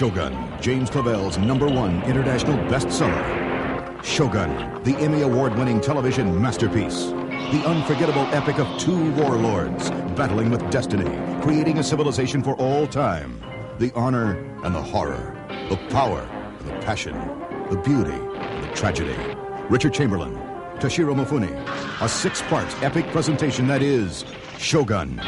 Shogun, James Clavell's #1 international bestseller. Shogun, the Emmy Award-winning television masterpiece. The unforgettable epic of two warlords battling with destiny, creating a civilization for all time. The honor and the horror, the power and the passion, the beauty and the tragedy. Richard Chamberlain, Toshiro Mifune, a 6-part epic presentation that is Shogun.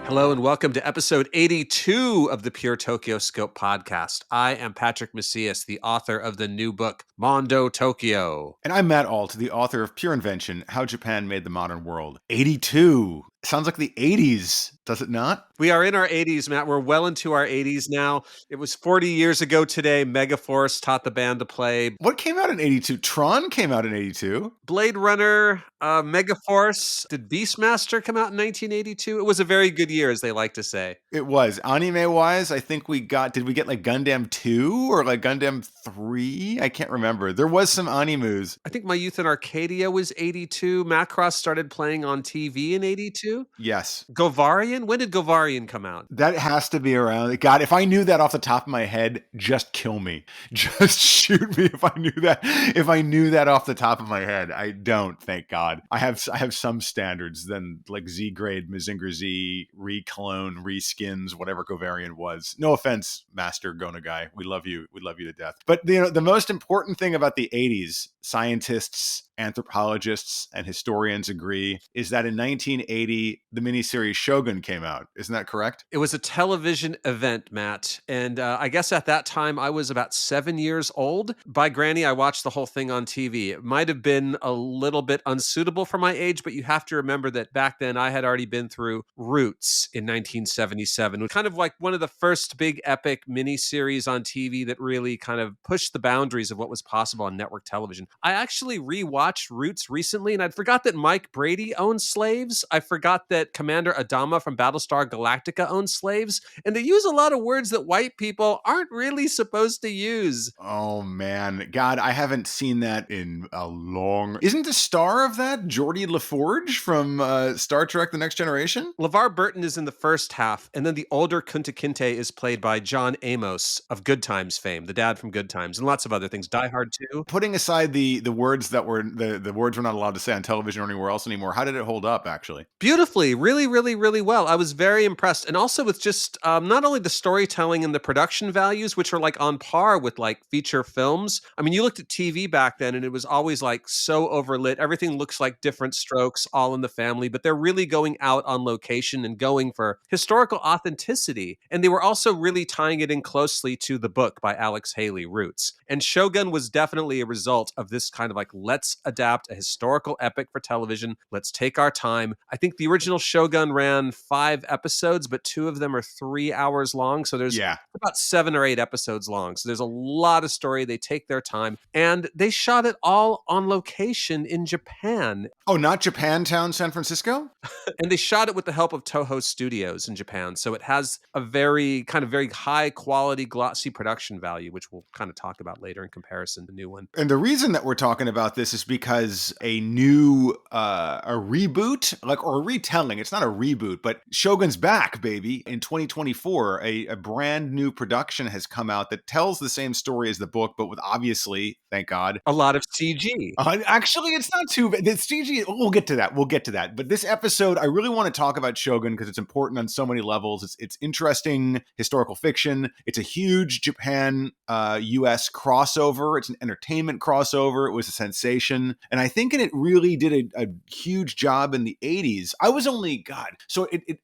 Hello and welcome to episode 82 of the Pure Tokyoscope Podcast. I am Patrick Macias, the author of the new book, Mondo Tokyo. And I'm Matt Alt, the author of Pure Invention, How Japan Made the Modern World. 82. Sounds like the 80s, does it not? We are in our 80s, Matt. We're well into our 80s now. It was 40 years ago today. Megaforce taught the band to play. What came out in 82? Tron came out in 82. Blade Runner, Megaforce. Did Beastmaster come out in 1982? It was a very good year, as they like to say. It was. Anime-wise, I think did we get like Gundam 2 or like Gundam 3? I can't remember. There was some animus. I think My Youth in Arcadia was 82. Macross started playing on TV in 82. Yes. Govarian? When did Govarian come out? That has to be around. God, if I knew that off the top of my head, just kill me. Just shoot me if I knew that. If I knew that off the top of my head. I don't, thank God. I have some standards than like Z-grade, Mazinger Z, re-clone, re-skins, whatever Govarian was. No offense, Master Gonagai. We love you. We love you to death. But the most important thing about the 80s, scientists, anthropologists, and historians agree, is that in 1980, the miniseries Shogun came out. Isn't that correct? It was a television event, Matt. And I guess at that time, I was about 7 years old. By granny, I watched the whole thing on TV. It might have been a little bit unsuitable for my age, but you have to remember that back then, I had already been through Roots in 1977, which was kind of like one of the first big epic miniseries on TV that really kind of pushed the boundaries of what was possible on network television. I actually rewatched Roots recently, and I forgot that Mike Brady owned slaves. I forgot that Commander Adama from Battlestar Galactica owned slaves. And they use a lot of words that white people aren't really supposed to use. Oh, man. God, I haven't seen that in a long... Isn't the star of that Geordie LaForge from Star Trek The Next Generation? LeVar Burton is in the first half, and then the older Kunta Kinte is played by John Amos of Good Times fame, the dad from Good Times, and lots of other things. Die Hard 2. Putting aside the words that were... The words we're not allowed to say on television or anywhere else anymore. How did it hold up, actually? Beautifully. Really, really, really well. I was very impressed. And also with just not only the storytelling and the production values, which are like on par with like feature films. I mean, you looked at TV back then and it was always like so overlit. Everything looks like different strokes, all in the family, but they're really going out on location and going for historical authenticity. And they were also really tying it in closely to the book by Alex Haley, Roots. And Shogun was definitely a result of this kind of like, let's adapt a historical epic for television. Let's take our time. I think the original Shogun ran 5 episodes, but 2 of them are 3 hours long. So there's about 7 or 8 episodes long. So there's a lot of story. They take their time and they shot it all on location in Japan. Oh, not Japantown, San Francisco? And they shot it with the help of Toho Studios in Japan. So it has a very high quality, glossy production value, which we'll kind of talk about later in comparison to the new one. And the reason that we're talking about this is because a new, a reboot, or a retelling, it's not a reboot, but Shogun's back, baby. In 2024, a brand new production has come out that tells the same story as the book, but with obviously, thank God, a lot of CG. Actually, it's not too bad. The CG, we'll get to that. But this episode, I really want to talk about Shogun because it's important on so many levels. It's interesting historical fiction. It's a huge Japan US crossover. It's an entertainment crossover. It was a sensation. And I think it really did a huge job in the 80s. I was only,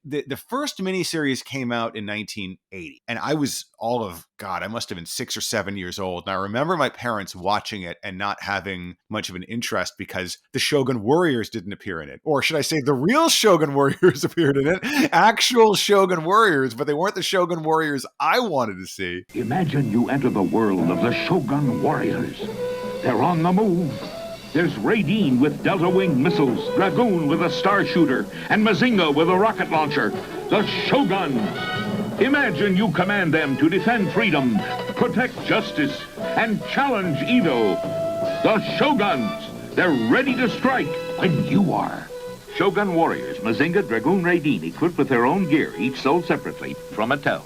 the first miniseries came out in 1980. And I was I must have been 6 or 7 years old. And I remember my parents watching it and not having much of an interest because the Shogun Warriors didn't appear in it. Or should I say the real Shogun Warriors appeared in it. Actual Shogun Warriors, but they weren't the Shogun Warriors I wanted to see. Imagine you enter the world of the Shogun Warriors. They're on the move. There's Raideen with delta-wing missiles, Dragoon with a star shooter, and Mazinga with a rocket launcher. The Shoguns. Imagine you command them to defend freedom, protect justice, and challenge evil. The Shoguns. They're ready to strike when you are. Shogun Warriors, Mazinga, Dragoon, Raideen, equipped with their own gear, each sold separately from Mattel.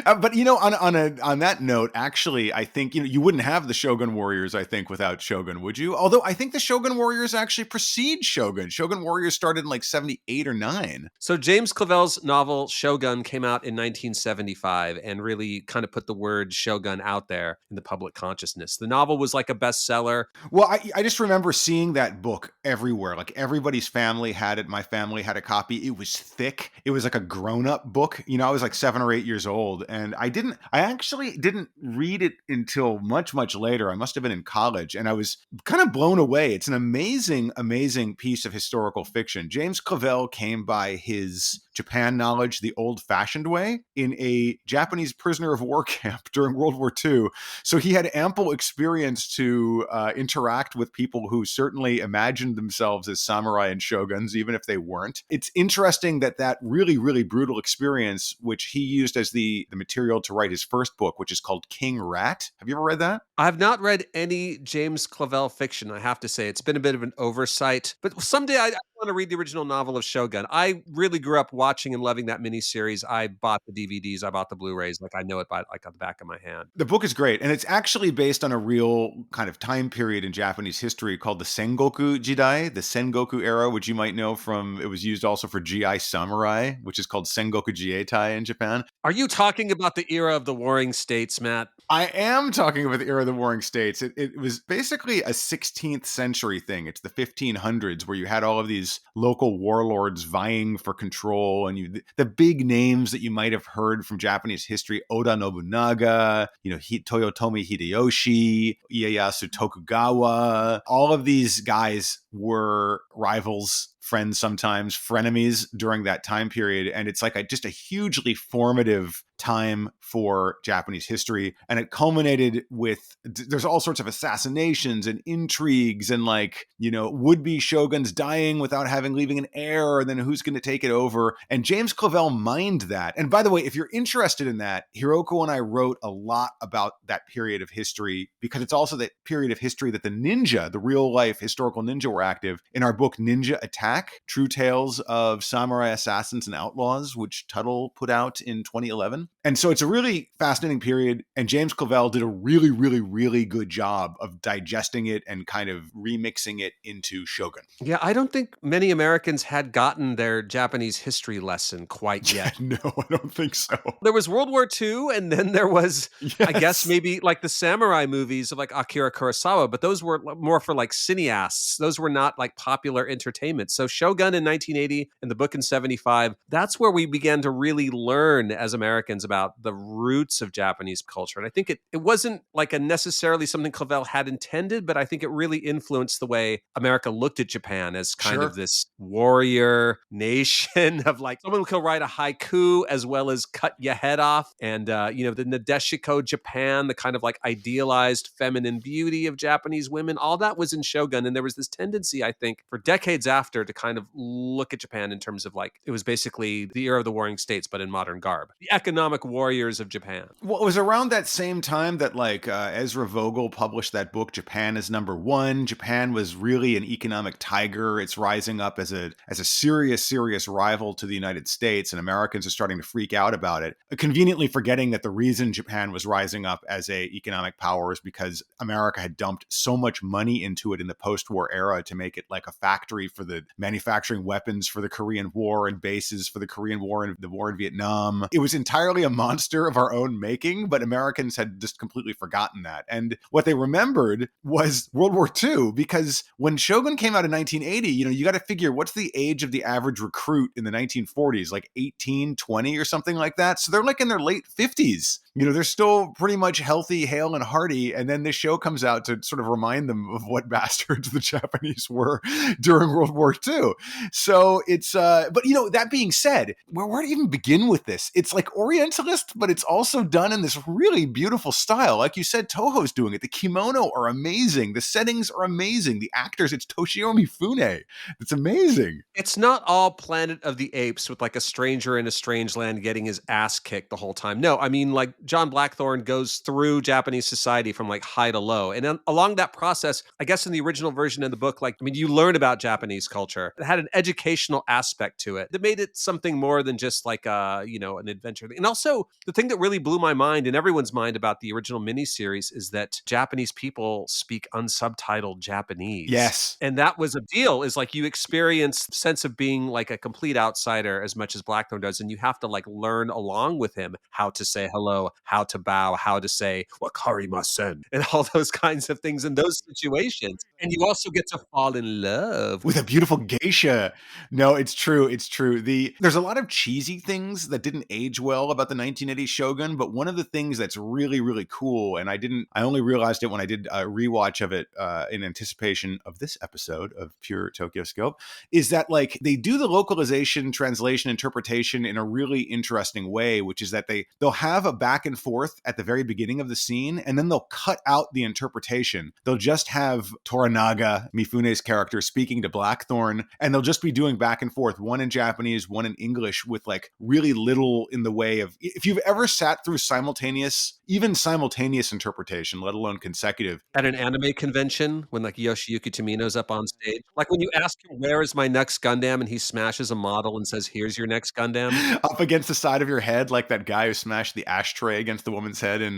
But on that note, actually, I think you wouldn't have the Shogun Warriors, I think, without Shogun, would you? Although I think the Shogun Warriors actually precede Shogun. Shogun Warriors started in like 78 or 9. So James Clavell's novel Shogun came out in 1975 and really kind of put the word Shogun out there in the public consciousness. The novel was like a bestseller. Well, I just remember seeing that book everywhere. Like everybody's family had it. My family had a copy. It was thick. It was like a grown-up book. I was like 7 or 8 years old. And I actually didn't read it until much, much later. I must have been in college, and I was kind of blown away. It's an amazing, amazing piece of historical fiction. James Clavell came by his Japan knowledge the old-fashioned way in a Japanese prisoner of war camp during World War II. So he had ample experience to interact with people who certainly imagined themselves as samurai and shoguns, even if they weren't. It's interesting that really, really brutal experience, which he used as the material to write his first book, which is called King Rat. Have you ever read that? I have not read any James Clavell fiction, I have to say. It's been a bit of an oversight. But someday I want to read the original novel of Shogun. I really grew up watching and loving that miniseries. I bought the DVDs. I bought the Blu-rays. Like I know it by like on the back of my hand. The book is great. And it's actually based on a real kind of time period in Japanese history called the Sengoku Jidai, the Sengoku era, which you might know from, it was used also for GI Samurai, which is called Sengoku Jietai in Japan. Are you talking about the era of the Warring States, Matt? I am talking about the era of the Warring States. It was basically a 16th century thing. It's the 1500s where you had all of these local warlords vying for control, and the big names that you might have heard from Japanese history: Oda Nobunaga, Toyotomi Hideyoshi, Ieyasu Tokugawa. All of these guys were rivals, friends, sometimes frenemies during that time period. And it's like just a hugely formative time for Japanese history. And it culminated with, there's all sorts of assassinations and intrigues and would-be shoguns dying without leaving an heir, and then who's going to take it over. And James Clavell mined that. And by the way, if you're interested in that, Hiroko and I wrote a lot about that period of history, because it's also that period of history that the real life historical ninja were active. In our book, Ninja Attack, True Tales of Samurai Assassins and Outlaws, which Tuttle put out in 2011. And so it's a really fascinating period. And James Clavell did a really, really, really good job of digesting it and kind of remixing it into Shogun. Yeah, I don't think many Americans had gotten their Japanese history lesson quite yet. No, I don't think so. There was World War II, and then there was, I guess, maybe like the samurai movies of like Akira Kurosawa, but those were more for like cineasts. Those were not like popular entertainment. So Shogun in 1980 and the book in 75, that's where we began to really learn as Americans about the roots of Japanese culture. And I think it wasn't like a necessarily something Clavell had intended, but I think it really influenced the way America looked at Japan as kind of this warrior nation of like someone who could write a haiku as well as cut your head off. And, the Nadeshiko Japan, the kind of like idealized feminine beauty of Japanese women, all that was in Shogun. And there was this tendency, I think, for decades after to kind of look at Japan in terms of like, it was basically the era of the Warring States, but in modern garb. The economic warriors of Japan. Well, it was around that same time that Ezra Vogel published that book, Japan is Number One. Japan was really an economic tiger. It's rising up as a serious rival to the United States, and Americans are starting to freak out about it, conveniently forgetting that the reason Japan was rising up as a economic power is because America had dumped so much money into it in the post-war era to make it like a factory for the manufacturing weapons for the Korean War and bases for the Korean War and the war in Vietnam. It was entirely a monster of our own making, but Americans had just completely forgotten that. And what they remembered was World War II, because when Shogun came out in 1980, you got to figure, what's the age of the average recruit in the 1940s? Like 18, 20 or something like that. So they're like in their late 50s. They're still pretty much healthy, hale, and hearty. And then this show comes out to sort of remind them of what bastards the Japanese were during World War II. So it's, but that being said, where to even begin with this? It's like Orientalist, but it's also done in this really beautiful style. Like you said, Toho's doing it. The kimono are amazing. The settings are amazing. The actors, it's Toshio Mifune. It's amazing. It's not all Planet of the Apes with like a stranger in a strange land getting his ass kicked the whole time. No, I mean like John Blackthorne goes through Japanese society from like high to low. And then along that process, I guess in the original version of the book, like, I mean, you learn about Japanese culture. It had an educational aspect to it that made it something more than just like an adventure. And also the thing that really blew my mind and everyone's mind about the original miniseries is that Japanese people speak unsubtitled Japanese. Yes. And that was a deal, is like you experience the sense of being like a complete outsider as much as Blackthorne does. And you have to like learn along with him how to say hello, how to bow, how to say wakarimasen, and all those kinds of things in those situations. And you also get to fall in love with a beautiful geisha. No, it's true. It's true. There's a lot of cheesy things that didn't age well about the 1980s Shogun, but one of the things that's really, really cool, and I only realized it when I did a rewatch of it in anticipation of this episode of Pure Tokyoscope, is that like they do the localization, translation, interpretation in a really interesting way, which is that they'll have a back and forth at the very beginning of the scene, and then they'll cut out the interpretation. They'll just have Toranaga, Mifune's character, speaking to Blackthorne, and they'll just be doing back and forth, one in Japanese, one in English, with like really little in the way of, if you've ever sat through simultaneous interpretation, let alone consecutive. At an anime convention, when like Yoshiyuki Tomino's up on stage, like when you ask him, where is my next Gundam? And he smashes a model and says, here's your next Gundam. Up against the side of your head, like that guy who smashed the ashtray against the woman's head in,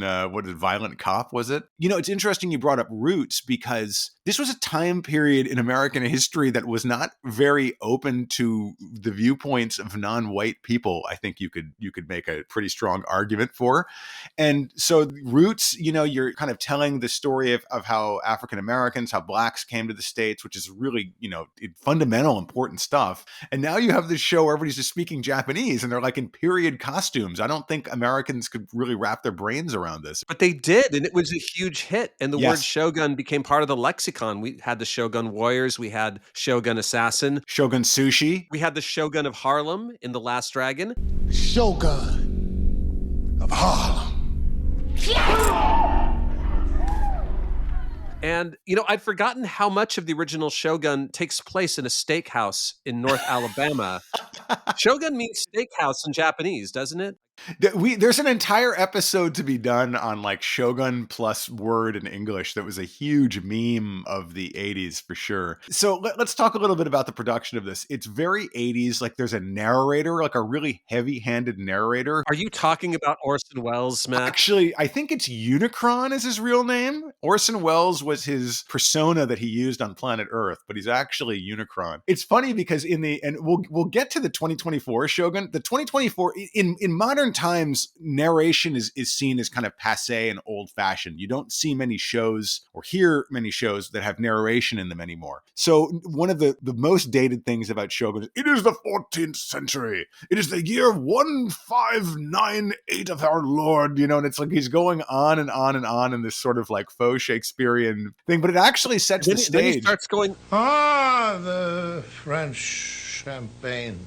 Violent Cop, was it? You know, it's interesting you brought up Roots, because this was a time period in American history that was not very open to the viewpoints of non-white people. I think you could make a pretty strong argument for. And so Roots, you know, you're kind of telling the story of how African Americans, how blacks came to the States, which is really, you know, fundamental, important stuff. And now you have this show where everybody's just speaking Japanese and they're like in period costumes. I don't think Americans could really wrap their brains around this. But they did, and it was a huge hit. And the Yes. word Shogun became part of the lexicon. We had the Shogun Warriors. We had Shogun Assassin. Shogun Sushi. We had the Shogun of Harlem in The Last Dragon. Shogun of Harlem. And, you know, I'd forgotten how much of the original Shogun takes place in a steakhouse in North Alabama. Shogun means steakhouse in Japanese, doesn't it? There's an entire episode to be done on like Shogun plus word in English that was a huge meme of the 80s for sure. So let's talk a little bit about the production of this. It's very 80s. Like there's a narrator, like a really heavy-handed narrator. Are you talking about Orson Welles, Matt? Actually, I think it's Unicron is his real name. Orson Welles was his persona that he used on planet Earth, but he's actually Unicron. It's funny because we'll get to the 2024 Shogun. The 2024 in modern times, narration is seen as kind of passé and old-fashioned. You don't see many shows or hear many shows that have narration in them anymore. So one of the most dated things about Shogun is, it is the 14th century. It is the year 1598 of our Lord, you know, and it's like he's going on and on and on in this sort of like faux Shakespearean thing, but it actually sets the stage. Then he starts going, The French champagne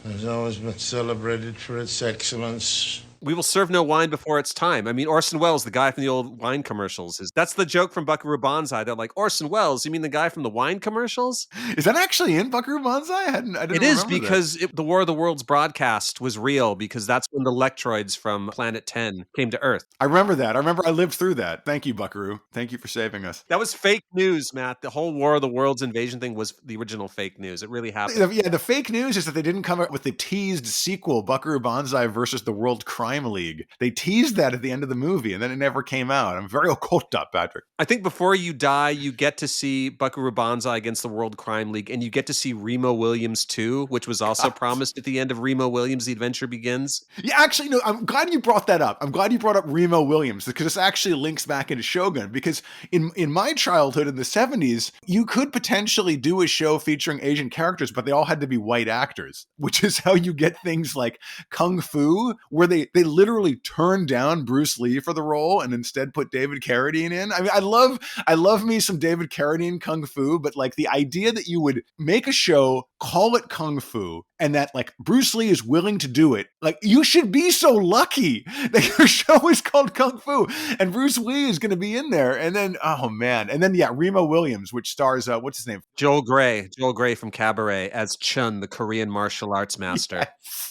has always been celebrated for its excellence. we will serve no wine before it's time. I mean, Orson Welles, the guy from the old wine commercials, that's the joke from Buckaroo Banzai. They're like, Orson Welles, you mean the guy from the wine commercials? Is that actually in Buckaroo Banzai? I didn't It is, remember because the War of the Worlds broadcast was real, because that's when the Lectroids from Planet 10 came to Earth. I remember that. I lived through that. Thank you, Buckaroo. Thank you for saving us. That was fake news, Matt. The whole War of the Worlds invasion thing was the original fake news. It really happened. Yeah, the fake news is that they didn't come up with the teased sequel, Buckaroo Banzai versus the World Crime League. They teased that at the end of the movie, and then it never came out. I'm very occult up, Patrick. I think before you die, you get to see Buckaroo Banzai against the World Crime League, and you get to see Remo Williams 2, which was also promised at the end of Remo Williams, The Adventure Begins. Yeah, actually, no, I'm glad you brought that up. I'm glad you brought up Remo Williams, because this actually links back into Shogun, because in my childhood in the 70s, you could potentially do a show featuring Asian characters, but they all had to be white actors, which is how you get things like Kung Fu, where they literally turned down Bruce Lee for the role and instead put David Carradine in. I mean, I love me some David Carradine Kung Fu, but like the idea that you would make a show, call it Kung Fu, and that like Bruce Lee is willing to do it. Like, you should be so lucky that your show is called Kung Fu and Bruce Lee is going to be in there. And then, oh man. And then, yeah, Remo Williams, which stars, what's his name? Joel Grey from Cabaret as Chun, the Korean martial arts master. Yes.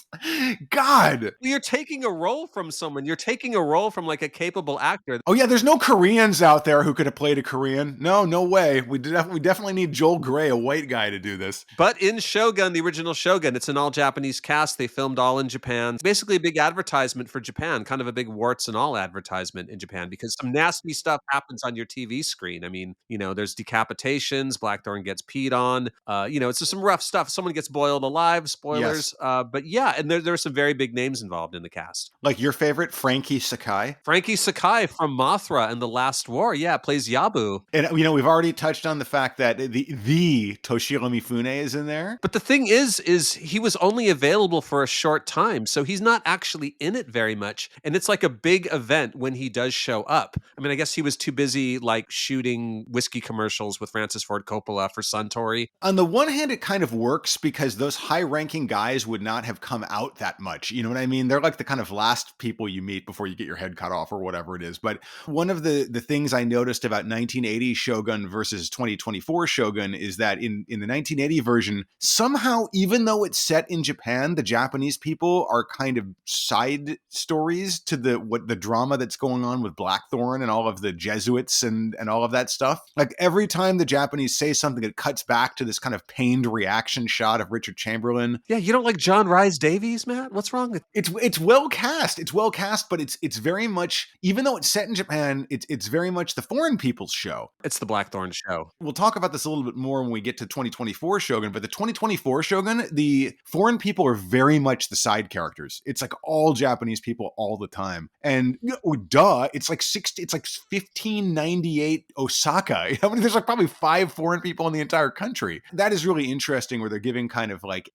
God. You're taking a role from someone. You're taking a role from like a capable actor. Oh yeah, there's no Koreans out there who could have played a Korean. No way. We definitely need Joel Grey, a white guy, to do this. But in Shogun, the original Shogun, it's an all Japanese cast. They filmed all in Japan. It's basically a big advertisement for Japan, kind of a big warts and all advertisement in Japan, because some nasty stuff happens on your TV screen. I mean, there's decapitations, Blackthorn gets peed on. It's just some rough stuff. Someone gets boiled alive, spoilers. Yes. But yeah, and there are some very big names involved in the cast. Like your favorite, Frankie Sakai? Frankie Sakai from Mothra and The Last War. Yeah, plays Yabu. And, we've already touched on the fact that the Toshiro Mifune is in there. But the thing is he was only available for a short time, so he's not actually in it very much. And it's like a big event when he does show up. I mean, I guess he was too busy like shooting whiskey commercials with Francis Ford Coppola for Suntory. On the one hand, it kind of works because those high-ranking guys would not have come out that much. You know what I mean? They're like the kind of last people you meet before you get your head cut off or whatever it is. But one of the things I noticed about 1980 Shogun versus 2024 Shogun is that in the 1980 version, somehow, even though it's set in Japan, the Japanese people are kind of side stories to the drama that's going on with Blackthorn and all of the Jesuits and all of that stuff. Like every time the Japanese say something, it cuts back to this kind of pained reaction shot of Richard Chamberlain. Yeah, you don't like John Rhys Davies, Matt? What's wrong with it's well cast. It's well cast, but it's very much, even though it's set in Japan, it's very much the foreign people's show. It's the Blackthorn show. We'll talk about this a little bit more when we get to 2024 Shogun, but the 2024 Shogun, the foreign people are very much the side characters. It's like all Japanese people all the time. And it's like 1598 Osaka. I mean, there's like probably 5 foreign people in the entire country. That is really interesting, where they're giving kind of like,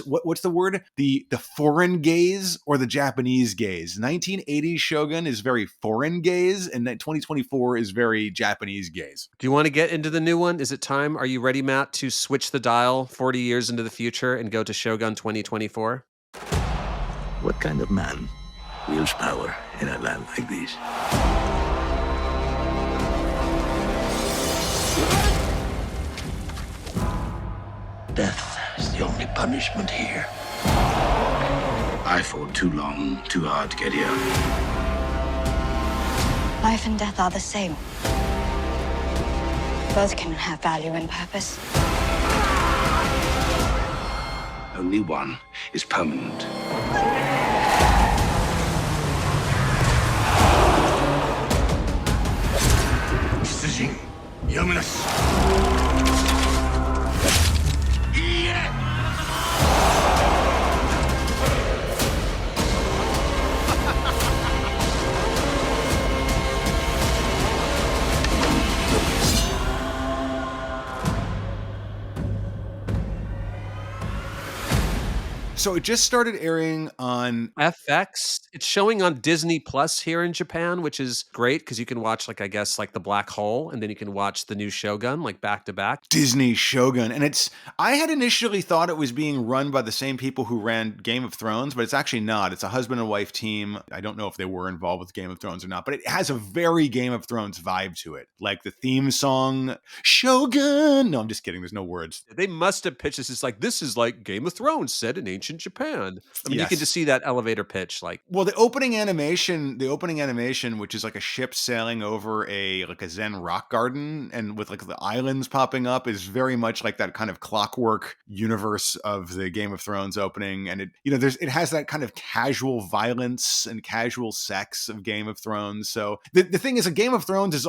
what's the word? The foreign gaze or the Japanese gaze. 1980 Shogun is very foreign gaze, and 2024 is very Japanese gaze. Do you want to get into the new one? Is it time? Are you ready, Matt, to switch the dial 40 years into the future and go to Shogun 2024? What kind of man wields power in a land like this? Death is the only punishment here. I fought too long, too hard to get here. Life and death are the same. Both can have value and purpose. Only one is permanent. Decision. Yominus. So it just started airing on FX. It's showing on Disney Plus here in Japan, which is great because you can watch like the Black Hole, and then you can watch the new Shogun like back to back. Disney Shogun. And I had initially thought it was being run by the same people who ran Game of Thrones, but it's actually not. It's a husband and wife team. I don't know if they were involved with Game of Thrones or not, but it has a very Game of Thrones vibe to it. Like the theme song, Shogun. No, I'm just kidding. There's no words. They must have pitched this. It's like, this is like Game of Thrones set in ancient Japan. I mean, yes. You can just see that elevator pitch. Like, well, the opening animation, which is like a ship sailing over a Zen rock garden, and with like the islands popping up, is very much like that kind of clockwork universe of the Game of Thrones opening. And it has that kind of casual violence and casual sex of Game of Thrones. So the thing is, a Game of Thrones is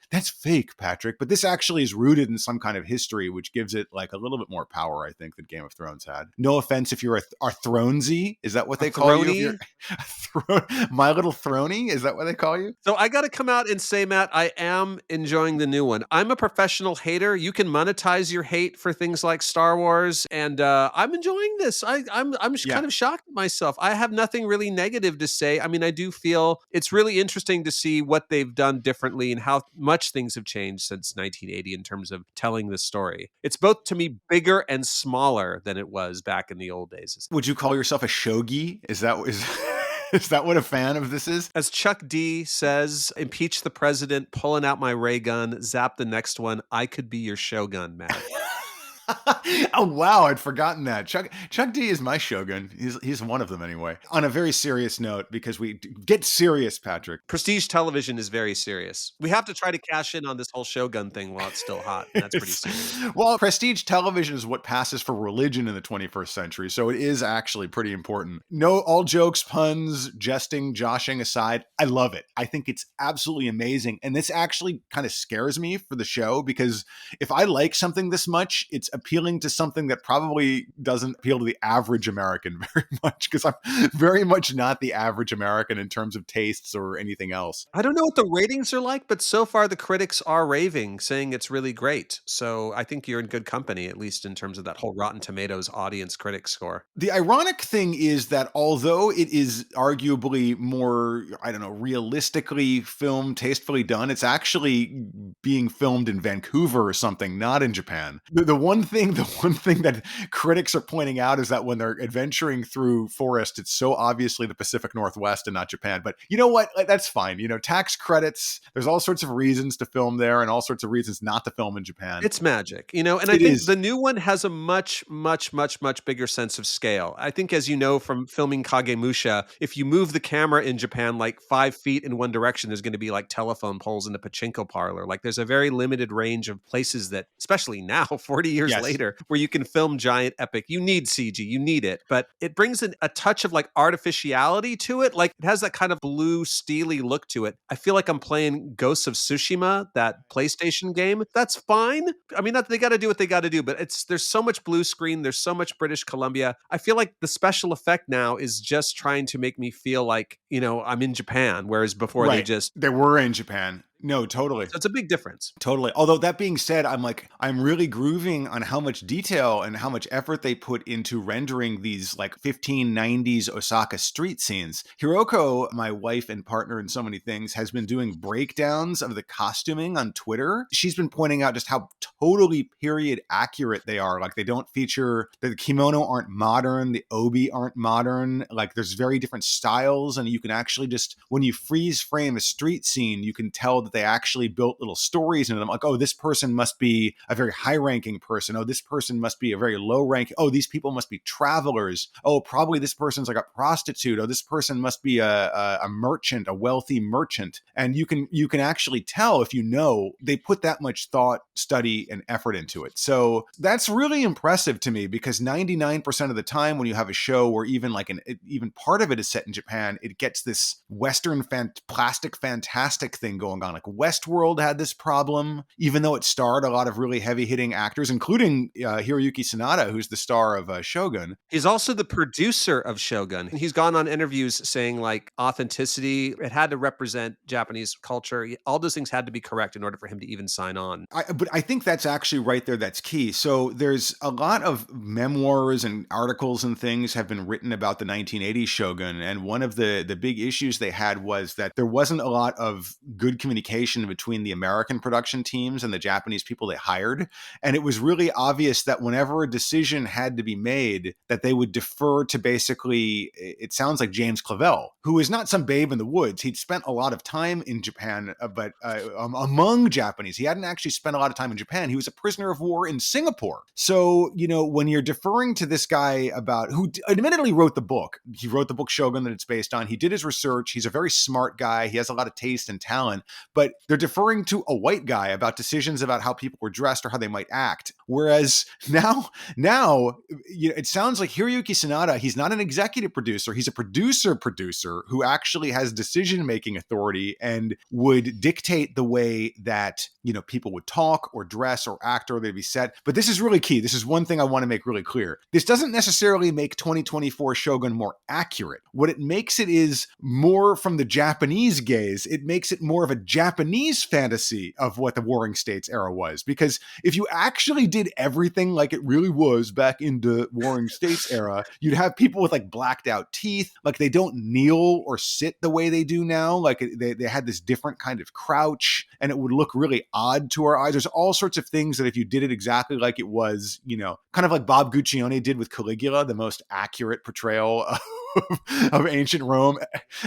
that's fake, Patrick, but this actually is rooted in some kind of history, which gives it like a little bit more power, I think, that Game of Thrones had. No offense if you're a are thronesy? Is that what they A call you? throny? My Little Throny? Is that what they call you? So I got to come out and say, Matt, I am enjoying the new one. I'm a professional hater. You can monetize your hate for things like Star Wars, and I'm enjoying this. I'm Yeah. kind of shocked at myself. I have nothing really negative to say. I mean, I do feel it's really interesting to see what they've done differently and how much things have changed since 1980 in terms of telling the story. It's both to me bigger and smaller than it was back in the old days. Would you call yourself a shogi? Is that is that what a fan of this is? As Chuck D says, impeach the president, pulling out my ray gun, zap the next one. I could be your Shogun, Matt. Oh wow, I'd forgotten that. Chuck D is my Shogun. He's one of them anyway. On a very serious note, because we get serious, Patrick. Prestige television is very serious. We have to try to cash in on this whole Shogun thing while it's still hot. And that's pretty serious. Well, prestige television is what passes for religion in the 21st century, so it is actually pretty important. No, all jokes, puns, jesting, joshing aside, I love it. I think it's absolutely amazing. And this actually kind of scares me for the show, because if I like something this much, it's appealing to something that probably doesn't appeal to the average American very much, because I'm very much not the average American in terms of tastes or anything else. I don't know what the ratings are like, but so far the critics are raving, saying it's really great. So I think you're in good company, at least in terms of that whole Rotten Tomatoes audience critic score. The ironic thing is that although it is arguably more, I don't know, realistically filmed, tastefully done, it's actually being filmed in Vancouver or something, not in Japan. The one thing that critics are pointing out is that when they're adventuring through forest, it's so obviously the Pacific Northwest and not Japan. But you know what? That's fine. You know, tax credits, there's all sorts of reasons to film there and all sorts of reasons not to film in Japan. It's magic, you know, and I think the new one has a much bigger sense of scale. I think, as you know from filming Kagemusha, if you move the camera in Japan like 5 feet in one direction, there's going to be like telephone poles in a pachinko parlor. Like there's a very limited range of places that, especially now, 40 years later, where you can film giant epic. You need CG, you need it, but it brings a touch of like artificiality to it. Like it has that kind of blue, steely look to it. I feel like I'm playing Ghosts of Tsushima, that PlayStation game. That's fine. I mean, they got to do what they got to do, but there's so much blue screen. There's so much British Columbia. I feel like the special effect now is just trying to make me feel like, you know, I'm in Japan, whereas before they were in Japan. No, totally. So it's a big difference. Totally. Although that being said, I'm really grooving on how much detail and how much effort they put into rendering these like 1590s Osaka street scenes. Hiroko, my wife and partner in so many things, has been doing breakdowns of the costuming on Twitter. She's been pointing out just how totally period accurate they are. Like they don't feature, the kimono aren't modern, the obi aren't modern. Like there's very different styles, and you can actually just, when you freeze frame a street scene, you can tell that they actually built little stories into them. Like, oh, this person must be a very high-ranking person. Oh, this person must be a very low-ranking. Oh, these people must be travelers. Oh, probably this person's like a prostitute. Oh, this person must be a merchant, a wealthy merchant. And you can actually tell, if you know, they put that much thought, study, and effort into it. So that's really impressive to me, because 99% of the time when you have a show where even part of it is set in Japan, it gets this Western plastic fantastic thing going on. Like Westworld had this problem, even though it starred a lot of really heavy-hitting actors, including Hiroyuki Sanada, who's the star of Shogun. He's also the producer of Shogun. He's gone on interviews saying like authenticity, it had to represent Japanese culture. All those things had to be correct in order for him to even sign on. But I think that's actually right there, that's key. So there's a lot of memoirs and articles and things have been written about the 1980s Shogun, and one of the big issues they had was that there wasn't a lot of good communication between the American production teams and the Japanese people they hired. And it was really obvious that whenever a decision had to be made, that they would defer to basically, it sounds like James Clavell, who is not some babe in the woods. He'd spent a lot of time in Japan, but among Japanese, he hadn't actually spent a lot of time in Japan. He was a prisoner of war in Singapore. So, you know, when you're deferring to this guy who admittedly wrote the book, he wrote the book Shogun that it's based on. He did his research. He's a very smart guy. He has a lot of taste and talent, but they're deferring to a white guy about decisions about how people were dressed or how they might act. Whereas now, it sounds like Hiroyuki Sanada, he's not an executive producer. He's a producer who actually has decision-making authority and would dictate the way that, people would talk or dress or act or they'd be set. But this is really key. This is one thing I want to make really clear. This doesn't necessarily make 2024 Shogun more accurate. What it makes it is more from the Japanese gaze. It makes it more of a Japanese fantasy of what the Warring States era was. Because if you actually did everything like it really was back in the Warring States era, you'd have people with like blacked out teeth, like they don't kneel or sit the way they do now. Like they had this different kind of crouch, and it would look really odd to our eyes. There's all sorts of things that if you did it exactly like it was, kind of like Bob Guccione did with Caligula, the most accurate portrayal of ancient Rome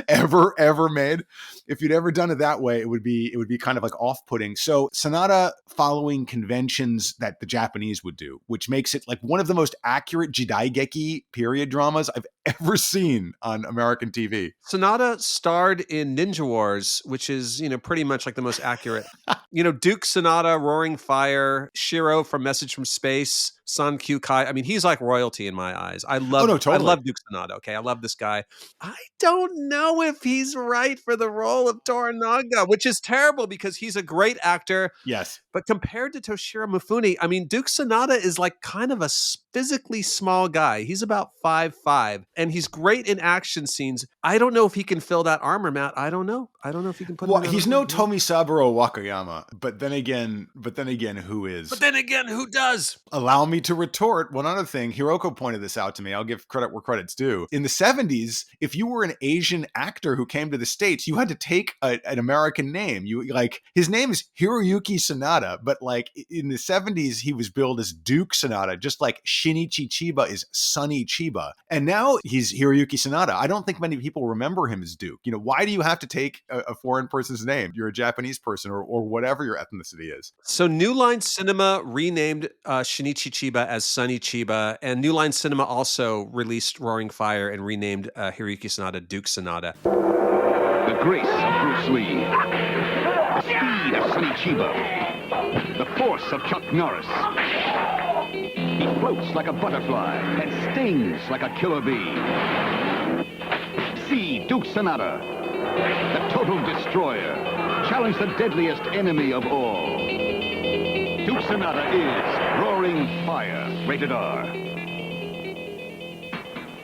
ever made. If you'd ever done it that way, it would be kind of like off-putting. So Sanada following conventions that the Japanese would do, which makes it like one of the most accurate Jidaigeki period dramas I've ever seen on American TV. Sanada starred in Ninja Wars, which is, pretty much like the most accurate. Duke Sanada, Roaring Fire, Shiro from Message from Space, San Kyukai. I mean, he's like royalty in my eyes. I love Duke Sanada. Okay, I love this guy. I don't know if he's right for the role of Toranaga, which is terrible because he's a great actor. Yes. But compared to Toshiro Mifune, I mean, Duke Sanada is like kind of a physically small guy. He's about 5'5", and he's great in action scenes. I don't know if he can fill that armor, Matt. I don't know if he can put. Well, he's no Tomisaburo Wakayama, but then again, who is? But then again, who does? Allow me to retort one other thing. Hiroko pointed this out to me. I'll give credit where credit's due. In the 70s, if you were an Asian actor who came to the States, you had to take an American name. His name is Hiroyuki Sanada, but like in the 70s, he was billed as Duke Sanada, just like Shinichi Chiba is Sonny Chiba. And now he's Hiroyuki Sanada. I don't think many people remember him as Duke. Why do you have to take a foreign person's name? You're a Japanese person or whatever your ethnicity is. So New Line Cinema renamed Shinichi Chiba as Sonny Chiba, and New Line Cinema also released Roaring Fire and renamed Hiroyuki Sanada Duke Sanada. The grace of Bruce Lee, the speed of Sonny Chiba, the force of Chuck Norris. He floats like a butterfly and stings like a killer bee. See Duke Sanada, the total destroyer, challenge the deadliest enemy of all. Duke Sanada is Roaring Fire, rated R.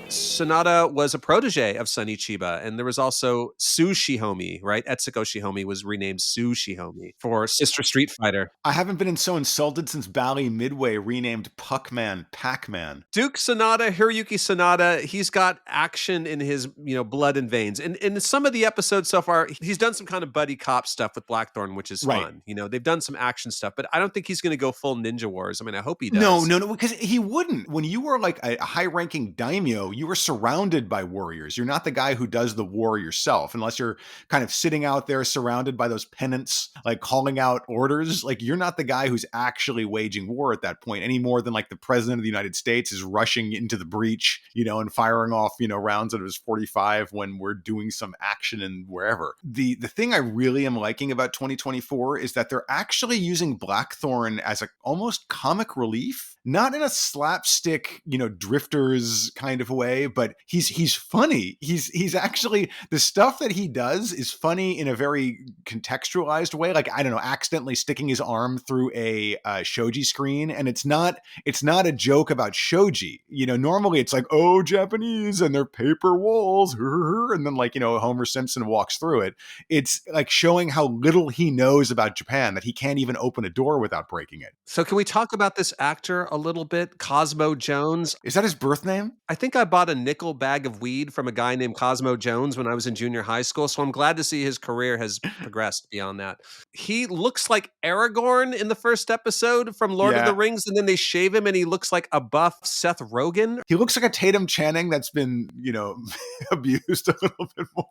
Sanada was a protege of Sonny Chiba, and there was also Sue Shihomi, right? Etsuko Shihomi was renamed Sue Shihomi for Sister Street Fighter. I haven't been so insulted since Bally Midway renamed Puckman Pac-Man. Duke Sanada, Hiroyuki Sanada, he's got action in his, blood and veins. And in some of the episodes so far, he's done some kind of buddy cop stuff with Blackthorn, which is fun. They've done some action stuff, but I don't think he's going to go full Ninja Wars. I mean, I hope he does. No, because he wouldn't. When you were like a high-ranking daimyo, you were surrounded by warriors. You're not the guy who does the war yourself, unless you're kind of sitting out there surrounded by those pennants, like calling out orders. Like you're not the guy who's actually waging war at that point any more than like the president of the United States is rushing into the breach, and firing off, rounds out of his 45 when we're doing some action and wherever. The thing I really am liking about 2024 is that they're actually using Blackthorn as a almost comic relief, not in a slapstick, drifters kind of way, but he's funny. He's actually, the stuff that he does is funny in a very contextualized way. Like, I don't know, accidentally sticking his arm through a shoji screen. And it's not a joke about shoji. Normally it's like, oh, Japanese and their paper walls. And then Homer Simpson walks through it. It's like showing how little he knows about Japan, that he can't even open a door without breaking it. So can we talk about this actor a little bit? Cosmo Jones. Is that his birth name? I think I bought a nickel bag of weed from a guy named Cosmo Jones when I was in junior high school. So I'm glad to see his career has progressed beyond that. He looks like Aragorn in the first episode from Lord of the Rings, and then they shave him and he looks like a buff Seth Rogen. He looks like a Tatum Channing that's been, abused a little bit more.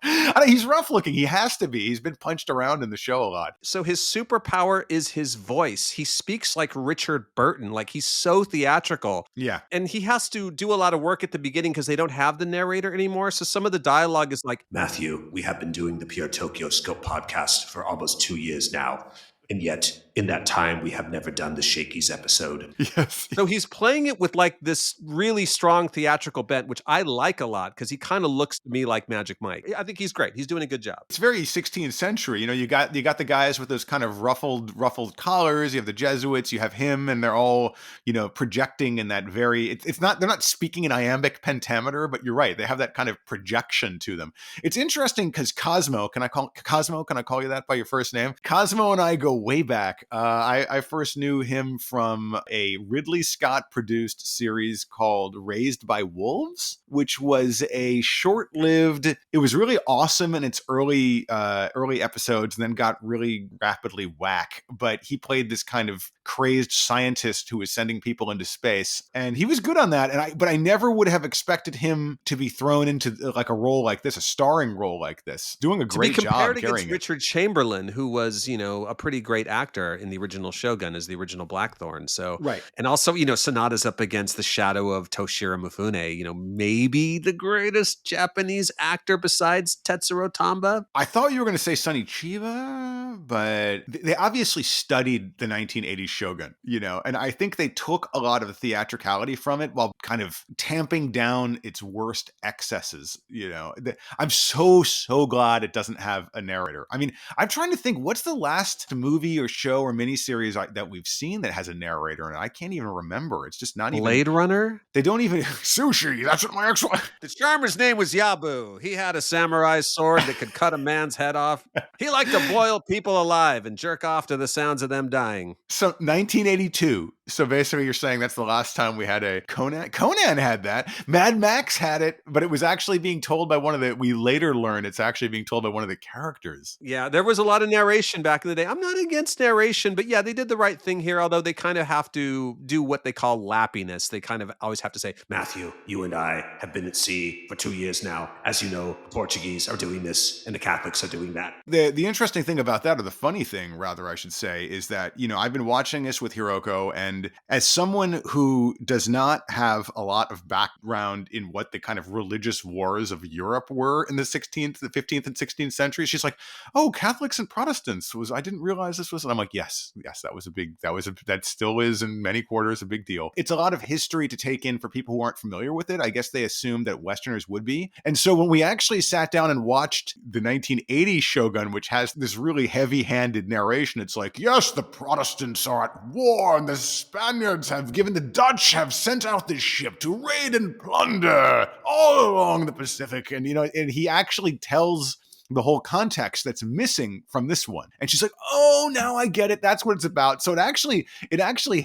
He's rough looking. He has to be. He's been punched around in the show a lot. So his superpower is his voice. He speaks like Richard Burton. Like he's so theatrical. Yeah. And he has to do a lot of work at the beginning because they don't have the narrator anymore. So some of the dialogue is like, Matthew, we have been doing the PURE TOKYOSCOPE podcast for almost 2 years now, and yet in that time, we have never done the Shakey's episode. Yes. So he's playing it with like this really strong theatrical bent, which I like a lot because he kind of looks to me like Magic Mike. I think he's great. He's doing a good job. It's very 16th century. You know, you got the guys with those kind of ruffled collars. You have the Jesuits. You have him, and they're all, you know, projecting in that very. It's not, they're not speaking in iambic pentameter, but you're right. They have that kind of projection to them. It's interesting because Cosmo. Can I call you that by your first name? Cosmo and I go way back. I first knew him from a Ridley Scott produced series called Raised by Wolves, which was a short-lived. It was really awesome in its early episodes, and then got really rapidly whack. But he played this kind of crazed scientist who was sending people into space, and he was good on that. But I never would have expected him to be thrown into like a role like this, a starring role like this, doing a great job compared carrying against it. Richard Chamberlain, who was, you know, a pretty great actor in the original Shogun as the original Blackthorn. So, Right. And also, you know, Sonata's up against the shadow of Toshiro Mifune, you know, maybe the greatest Japanese actor besides Tetsuro Tamba. I thought you were going to say Sonny Chiba, but they obviously studied the 1980s Shogun, you know, and I think they took a lot of the theatricality from it while kind of tamping down its worst excesses, you know. I'm so glad it doesn't have a narrator. I mean, I'm trying to think, what's the last movie or show or miniseries that we've seen that has a narrator in it? I can't even remember. It's just not Blade Runner? They don't even... Sushi, that's what my ex-wife... The charmer's name was Yabu. He had a samurai sword that could cut a man's head off. He liked to boil people alive and jerk off to the sounds of them dying. So 1982. So basically you're saying that's the last time we had a Conan. Conan had that. Mad Max had it, but it was actually being told by we later learned it's actually being told by one of the characters. Yeah, there was a lot of narration back in the day. I'm not against narration, but yeah, they did the right thing here, although they kind of have to do what they call lappiness. They kind of always have to say, Matthew, you and I have been at sea for 2 years now. As you know, the Portuguese are doing this and the Catholics are doing that. The interesting thing about that, or the funny thing, rather, I should say, is that, you know, I've been watching this with Hiroko, and as someone who does not have a lot of background in what the kind of religious wars of Europe were in the 16th, the 15th and 16th centuries, she's like, oh, Catholics and Protestants I didn't realize this was, and I'm like, yes, that still is in many quarters a big deal. It's a lot of history to take in for people who aren't familiar with it. I guess they assumed that Westerners would be. And so when we actually sat down and watched the 1980 Shogun, which has this really heavy-handed narration, it's like, yes, the Protestants are at war, and the Spaniards the Dutch have sent out this ship to raid and plunder all along the Pacific. And, you know, and he actually tells the whole context that's missing from this one. And she's like, oh, now I get it. That's what it's about. So it actually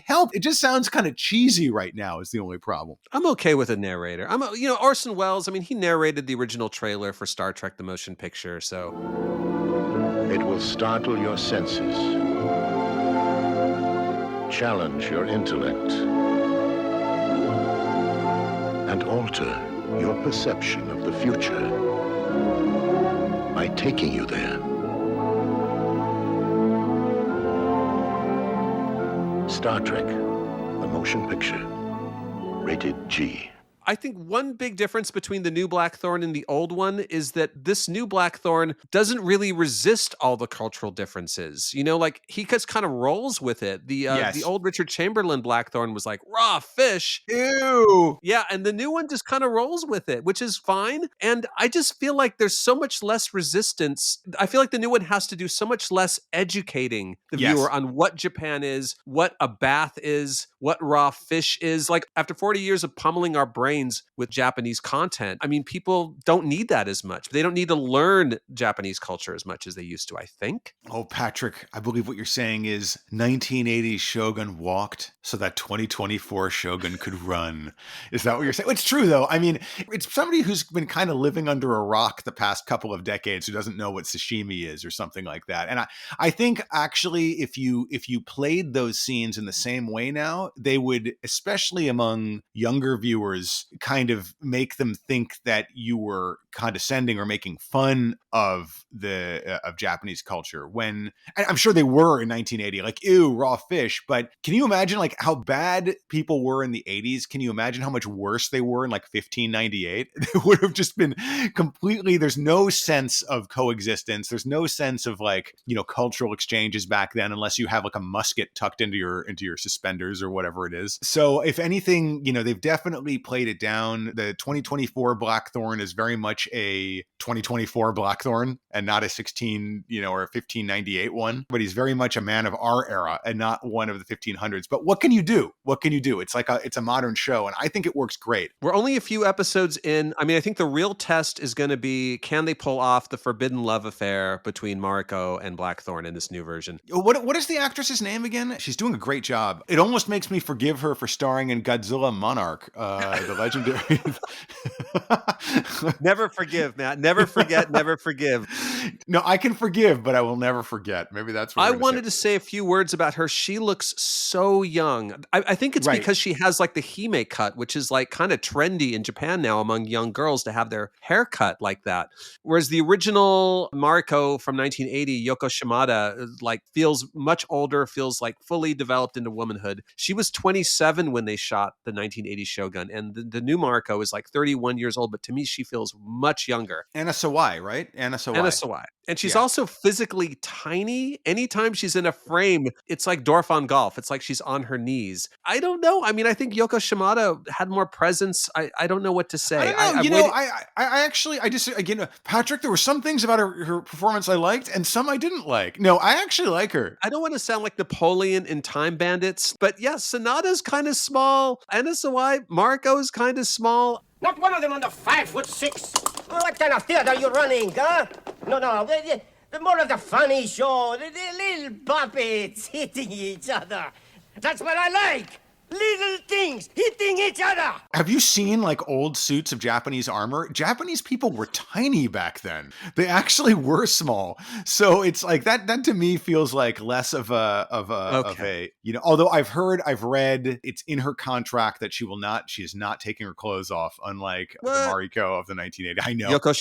helped. It just sounds kind of cheesy right now is the only problem. I'm okay with a narrator. Orson Welles, I mean, he narrated the original trailer for Star Trek, the motion picture, so. It will startle your senses, challenge your intellect, and alter your perception of the future by taking you there. Star Trek, the motion picture, rated G. I think one big difference between the new Blackthorn and the old one is that this new Blackthorn doesn't really resist all the cultural differences. You know, like he just kind of rolls with it. The old Richard Chamberlain Blackthorn was like raw fish. Ew. Yeah, and the new one just kind of rolls with it, which is fine. And I just feel like there's so much less resistance. I feel like the new one has to do so much less educating the viewer on what Japan is, what a bath is, what raw fish is. Like after 40 years of pummeling our brains with Japanese content, I mean, people don't need that as much. They don't need to learn Japanese culture as much as they used to, I think. Oh, Patrick, I believe what you're saying is 1980s Shogun walked so that 2024 Shogun could run. Is that what you're saying? It's true, though. I mean, it's somebody who's been kind of living under a rock the past couple of decades who doesn't know what sashimi is or something like that. And I think actually if you played those scenes in the same way now, they would, especially among younger viewers, kind of make them think that you were condescending or making fun of the of Japanese culture when I'm sure they were in 1980, like, ew, raw fish. But can you imagine like how bad people were in the 80s? Can you imagine how much worse they were in like 1598? They would have just been completely, there's no sense of coexistence. There's no sense of like, you know, cultural exchanges back then, unless you have like a musket tucked into your suspenders or whatever it is. So if anything, you know, they've definitely played it down. The 2024 Blackthorn is very much a 2024 Blackthorn and not a 16, you know, or a 1598 one, but he's very much a man of our era and not one of the 1500s. But what can you do? What can you do? It's like it's a modern show, and I think it works great. We're only a few episodes in. I mean, I think the real test is going to be, can they pull off the forbidden love affair between Mariko and Blackthorn in this new version? What is the actress's name again? She's doing a great job. It almost makes me forgive her for starring in Godzilla Monarch, the legendary. Never forgive, Matt. Never forget, never forgive. No, I can forgive, but I will never forget. Maybe that's what I wanted to say a few words about her. She looks so young. I think it's because she has like the hime cut, which is like kind of trendy in Japan now among young girls to have their hair cut like that. Whereas the original Mariko from 1980, Yoko Shimada, like feels much older, feels like fully developed into womanhood. She was 27 when they shot the 1980 Shogun, and the new Mariko is like 31 years old, but to me, she feels much younger. Anna Sawai, right? Anna Sawai. And she's also physically tiny. Anytime she's in a frame, it's like Dorf on Golf. It's like she's on her knees. I don't know. I mean, I think Yoko Shimada had more presence. I don't know what to say. I don't know. I just, again, Patrick, there were some things about her performance I liked and some I didn't like. No, I actually like her. I don't want to sound like Napoleon in Time Bandits, but yeah, Sonata's kind of small. Anna Sawai, Mariko's kind of small. Not one of them under 5'6". What kind of theater are you running, huh? No. The more of the funny show. The little puppets hitting each other. That's what I like. Little things hitting each other. Have you seen like old suits of Japanese armor? Japanese people were tiny back then. They actually were small. So it's like that to me feels like less of a, you know, although I've read it's in her contract that she is not taking her clothes off, unlike the Mariko of the 1980. I know. Yoko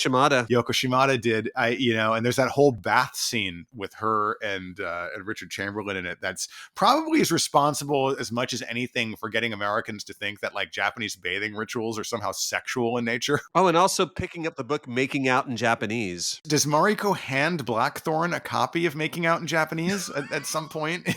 Shimada did. And there's that whole bath scene with her and Richard Chamberlain in it. That's probably as responsible as much as anything for getting Americans to think that like Japanese bathing rituals are somehow sexual in nature. Oh, and also picking up the book Making Out in Japanese. Does Mariko hand Blackthorn a copy of Making Out in Japanese at some point?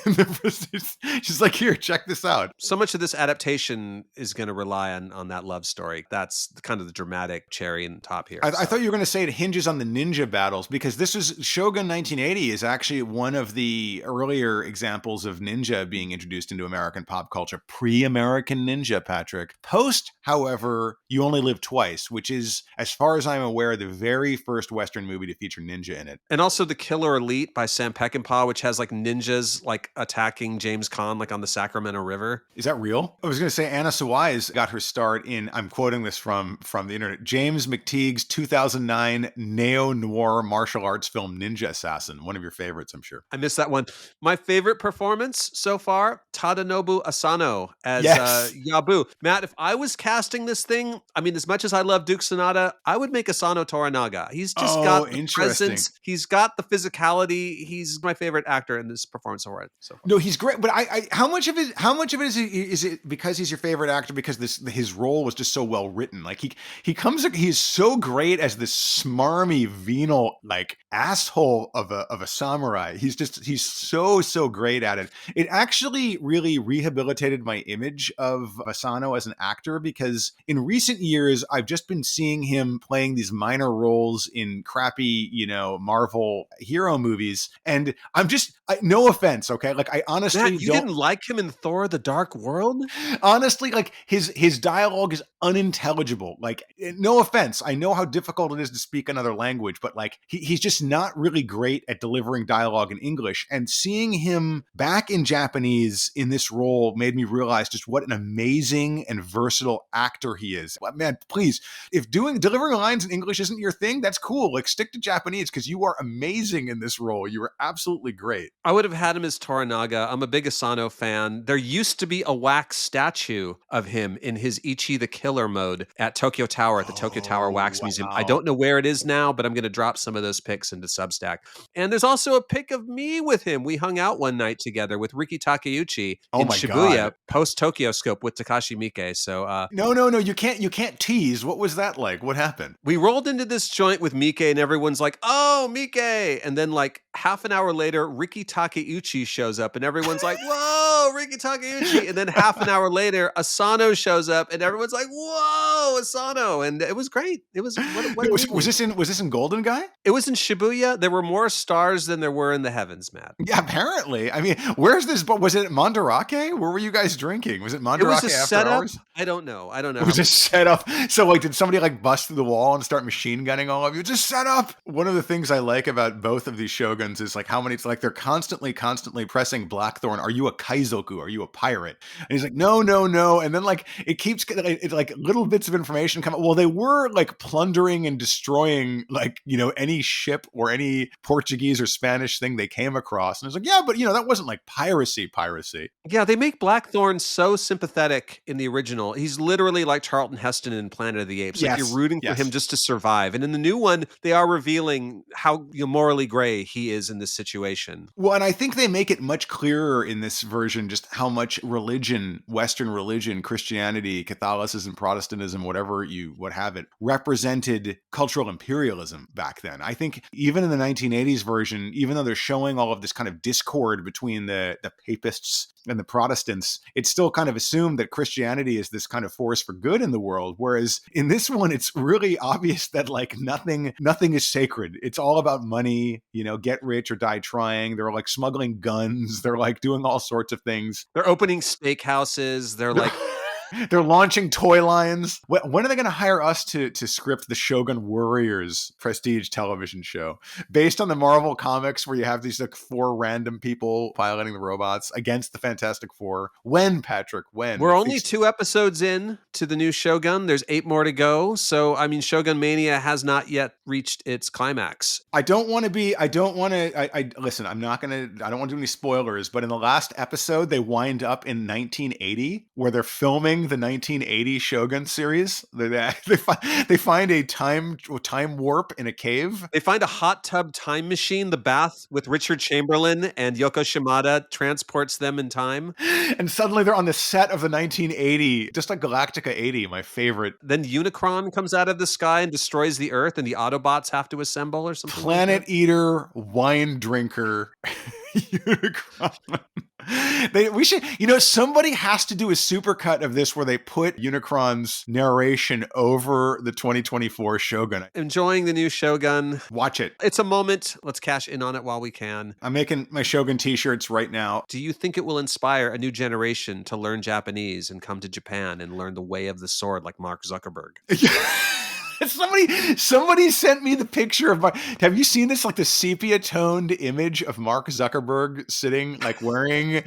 She's like, here, check this out. So much of this adaptation is going to rely on that love story. That's kind of the dramatic cherry in the top here. I thought you were going to say it hinges on the ninja battles, because this is Shogun 1980 is actually one of the earlier examples of ninja being introduced into American pop culture. Pre-American ninja, Patrick. Post, however, You Only Live Twice, which is, as far as I'm aware, the very first Western movie to feature ninja in it. And also The Killer Elite by Sam Peckinpah, which has like ninjas like attacking James Caan like on the Sacramento River. Is that real? I was going to say Anna Sawai's got her start in, I'm quoting this from the internet, James McTeague's 2009 neo-noir martial arts film Ninja Assassin. One of your favorites, I'm sure. I missed that one. My favorite performance so far, Tadanobu Asano as Yabu. Matt, if I was casting this thing, I mean, as much as I love Duke Sonata, I would make Asano Toranaga. He's just got the presence. He's got the physicality. He's my favorite actor in this performance so far. No, he's great. But how much of it is it because he's your favorite actor because his role was just so well written? Like he's so great as this smarmy, venal, like asshole of a samurai. He's so great at it. It actually really rehabilitated my image of Asano as an actor, because in recent years I've just been seeing him playing these minor roles in crappy, Marvel hero movies, and I'm just no offense, okay? Like I honestly Matt, you didn't like him in Thor: The Dark World? Honestly, like his dialogue is unintelligible. Like no offense, I know how difficult it is to speak another language, but like he's just not really great at delivering dialogue in English. And seeing him back in Japanese in this role made me realize realize just what an amazing and versatile actor he is. Man, please, if delivering lines in English isn't your thing, that's cool. Like, stick to Japanese, because you are amazing in this role. You are absolutely great. I would have had him as Toranaga. I'm a big Asano fan. There used to be a wax statue of him in his Ichi the Killer mode at Tokyo Tower, at the Tokyo Tower Wax Museum. I don't know where it is now, but I'm going to drop some of those pics into Substack. And there's also a pic of me with him. We hung out one night together with Riki Takeuchi in Shibuya, post Tokyoscope with Takashi Miike. So no, you can't tease. What was that like? What happened? We rolled into this joint with Miike, and everyone's like, "Oh, Miike!" And then like half an hour later, Riki Takeuchi shows up, and everyone's like, "Whoa, Riki Takeuchi!" And then half an hour later, Asano shows up, and everyone's like, "Whoa, Asano!" And it was great. It was was this in Golden Guy? It was in Shibuya. There were more stars than there were in the heavens, Matt. Yeah, apparently. I mean, where's this? Was it Mandarake? Where were you guys drinking? Was it Mandarake It was a after setup. hours? I don't know. It was a setup. So, like, did somebody like bust through the wall and start machine gunning all of you? Just set up. One of the things I like about both of these shoguns is like how many. It's like they're constantly pressing Blackthorn. Are you a kaizoku? Are you a pirate? And he's like, no. And then like it keeps like little bits of information come up. Well, they were like plundering and destroying like any ship or any Portuguese or Spanish thing they came across. And it's like, yeah, but that wasn't like piracy. Yeah, they make Blackthorn so sympathetic in the original. He's literally like Charlton Heston in Planet of the Apes. Like you're rooting for him just to survive. And in the new one, they are revealing how morally gray he is in this situation. Well, and I think they make it much clearer in this version just how much religion, Western religion, Christianity, Catholicism, Protestantism, what have it, represented cultural imperialism back then. I think even in the 1980s version, even though they're showing all of this kind of discord between the papists and the Protestants, it's still kind of assumed that Christianity is this kind of force for good in the world. Whereas in this one, it's really obvious that like nothing is sacred. It's all about money, get rich or die trying. They're like smuggling guns. They're like doing all sorts of things. They're opening steakhouses. They're like... They're launching toy lines. When are they going to hire us to script the Shogun Warriors prestige television show based on the Marvel comics where you have these like 4 random people piloting the robots against the Fantastic Four? When, Patrick? When? We're only 2 episodes in to the new Shogun. There's 8 more to go. So, I mean, Shogun Mania has not yet reached its climax. Listen, I don't want to do any spoilers, but in the last episode, they wind up in 1980 where they're filming the 1980 Shogun series. They find a time warp in a cave. They find a hot tub time machine. The bath with Richard Chamberlain and Yoko Shimada transports them in time. And suddenly they're on the set of the 1980, just like Galactica 80, my favorite. Then Unicron comes out of the sky and destroys the Earth, and the Autobots have to assemble or something. Planet Eater, wine drinker, Unicron. We should, somebody has to do a supercut of this where they put Unicron's narration over the 2024 Shogun. Enjoying the new Shogun. Watch it. It's a moment. Let's cash in on it while we can. I'm making my Shogun t-shirts right now. Do you think it will inspire a new generation to learn Japanese and come to Japan and learn the way of the sword like Mark Zuckerberg? Somebody sent me the picture of have you seen this, like the sepia toned image of Mark Zuckerberg sitting like wearing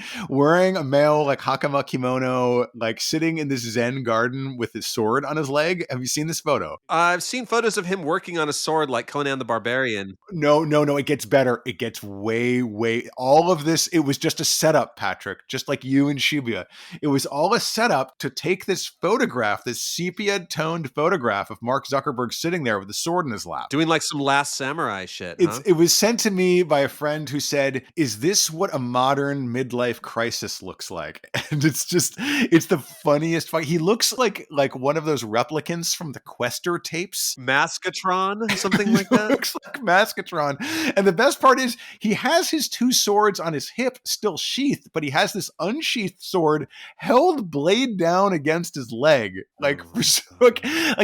a male like hakama kimono, like sitting in this Zen garden with his sword on his leg? Have you seen this photo? I've seen photos of him working on a sword like Conan the Barbarian. No, it gets better. It gets way all of this. It was just a setup, Patrick, just like you in Shibuya. It was all a setup to take this photograph, this sepia toned photograph of Mark Zuckerberg sitting there with a sword in his lap. Doing like some Last Samurai shit. It was sent to me by a friend who said, "Is this what a modern midlife crisis looks like?" And it's the funniest fight. He looks like one of those replicants from the Quester tapes. Maskatron, something like that. Looks like Maskatron. And the best part is he has his 2 swords on his hip still sheathed, but he has this unsheathed sword held blade down against his leg. Like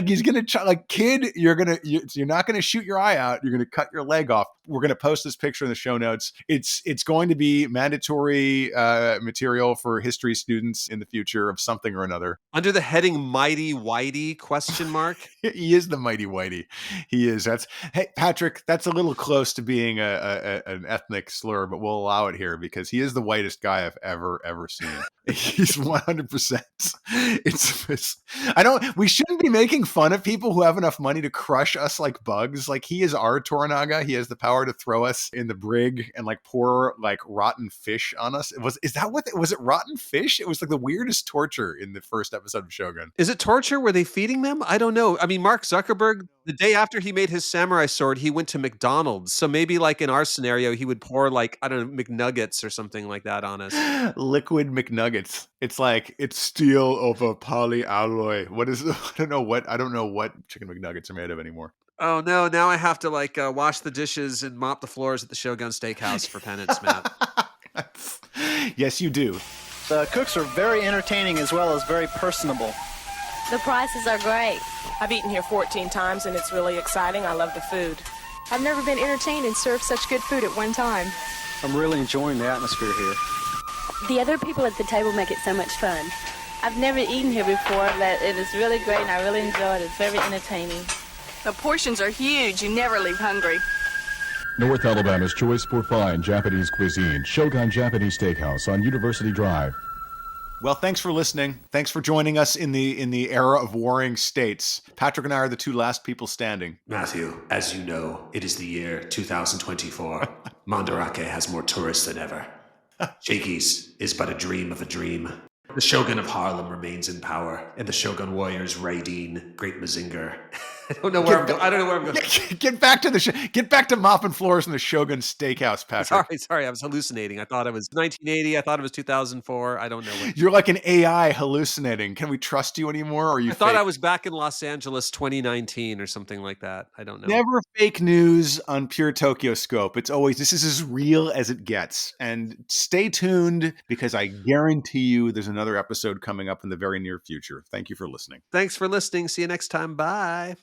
he's gonna kid, you're not gonna shoot your eye out. You're gonna cut your leg off. We're gonna post this picture in the show notes. It's going to be mandatory material for history students in the future of something or another. Under the heading Mighty Whitey ? He is the Mighty Whitey. He is. Hey Patrick, that's a little close to being an ethnic slur, but we'll allow it here because he is the whitest guy I've ever seen. He's 100%. We shouldn't be making fun of people who have enough money to crush us like bugs. Like, he is our Toranaga. He has the power to throw us in the brig and like pour like rotten fish on us. Was it rotten fish? It was like the weirdest torture in the first episode of Shogun. Is it torture? Were they feeding them? I don't know. I mean, Mark Zuckerberg, the day after he made his samurai sword, he went to McDonald's. So maybe like in our scenario, he would pour like, I don't know, McNuggets or something like that on us. Liquid McNuggets. It's like, it's steel over polyalloy. What is it? I don't know what chicken McNuggets are made of anymore. Oh no, now I have to like wash the dishes and mop the floors at the Shogun Steakhouse for penance, Matt. Yes, you do. The cooks are very entertaining as well as very personable. The prices are great. I've eaten here 14 times and it's really exciting. I love the food. I've never been entertained and served such good food at one time. I'm really enjoying the atmosphere here. The other people at the table make it so much fun. I've never eaten here before, but it is really great and I really enjoy it. It's very entertaining. The portions are huge. You never leave hungry. North Alabama's choice for fine Japanese cuisine, Shogun Japanese Steakhouse on University Drive. Well, thanks for listening. Thanks for joining us in the era of warring states. Patrick and I are the two last people standing. Matthew, as you know, it is the year 2024. Mandarake has more tourists than ever. Shakey's is but a dream of a dream. The Shogun of Harlem remains in power, and the Shogun warriors Raideen, Great Mazinger. I don't know where I'm going. Get back to mopping floors in the Shogun Steakhouse, Patrick. Sorry, I was hallucinating. I thought it was 1980. I thought it was 2004. I don't know. You're like an AI hallucinating. Can we trust you anymore? Or are you? I thought I was back in Los Angeles 2019 or something like that. I don't know. Never fake news on Pure Tokyoscope. It's always, this is as real as it gets. And stay tuned, because I guarantee you there's another episode coming up in the very near future. Thank you for listening. Thanks for listening. See you next time. Bye.